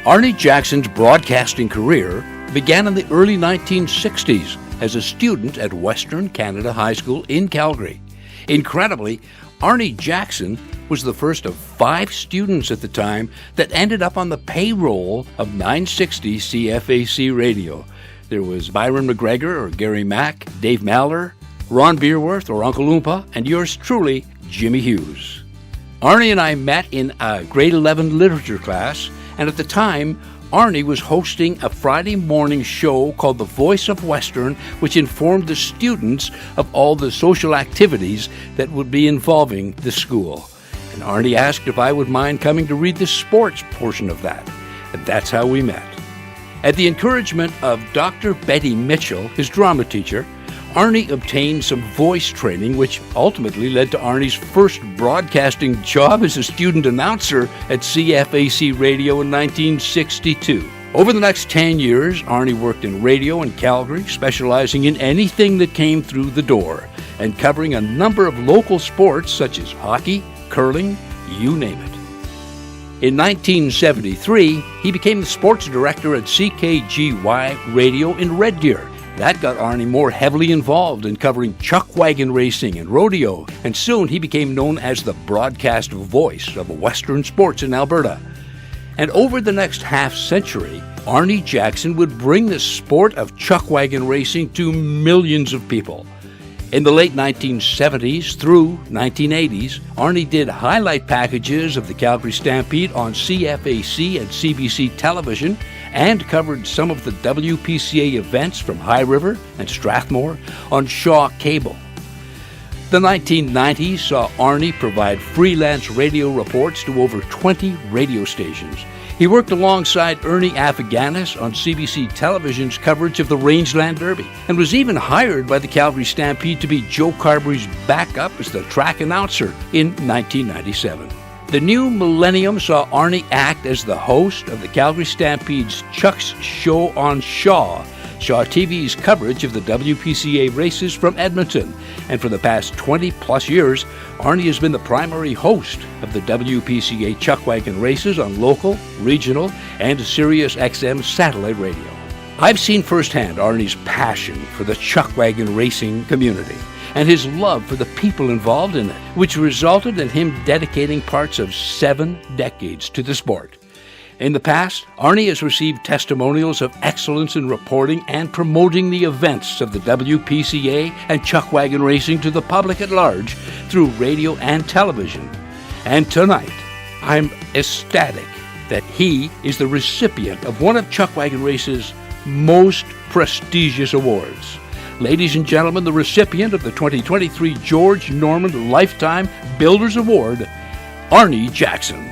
Arnie Jackson's broadcasting career began in the early 1960s as a student at Western Canada High School in Calgary. Incredibly, Arnie Jackson was the first of 5 students at the time that ended up on the payroll of 960 CFAC radio. There was Byron McGregor or Gary Mack, Dave Maller, Ron Beerworth or Uncle Oompa, and yours truly, Jimmy Hughes. Arnie and I met in a grade 11 literature class, and at the time, Arnie was hosting a Friday morning show called The Voice of Western, which informed the students of all the social activities that would be involving the school. And Arnie asked if I would mind coming to read the sports portion of that. And that's how we met. At the encouragement of Dr. Betty Mitchell, his drama teacher, Arnie obtained some voice training, which ultimately led to Arnie's first broadcasting job as a student announcer at CFAC Radio in 1962. Over the next 10 years, Arnie worked in radio in Calgary, specializing in anything that came through the door, and covering a number of local sports such as hockey, curling, you name it. In 1973, he became the sports director at CKGY Radio in Red Deer. That got Arnie more heavily involved in covering chuckwagon racing and rodeo, and soon he became known as the broadcast voice of Western sports in Alberta. And over the next half-century, Arnie Jackson would bring the sport of chuckwagon racing to millions of people. In the late 1970s through 1980s, Arnie did highlight packages of the Calgary Stampede on CFAC and CBC television and covered some of the WPCA events from High River and Strathmore on Shaw Cable. The 1990s saw Arnie provide freelance radio reports to over 20 radio stations. He worked alongside Ernie Affiganis on CBC Television's coverage of the Rangeland Derby and was even hired by the Calgary Stampede to be Joe Carberry's backup as the track announcer in 1997. The new millennium saw Arnie act as the host of the Calgary Stampede's Chuck's Show on Shaw TV's coverage of the WPCA races from Edmonton. And for the past 20-plus years, Arnie has been the primary host of the WPCA Chuckwagon races on local, regional, and Sirius XM satellite radio. I've seen firsthand Arnie's passion for the chuckwagon racing community and his love for the people involved in it, which resulted in him dedicating parts of 7 decades to the sport. In the past, Arnie has received testimonials of excellence in reporting and promoting the events of the WPCA and chuckwagon racing to the public at large through radio and television. And tonight, I'm ecstatic that he is the recipient of one of Chuckwagon Race's most prestigious awards. Ladies and gentlemen, the recipient of the 2023 George Norman Lifetime Builders Award, Arnie Jackson.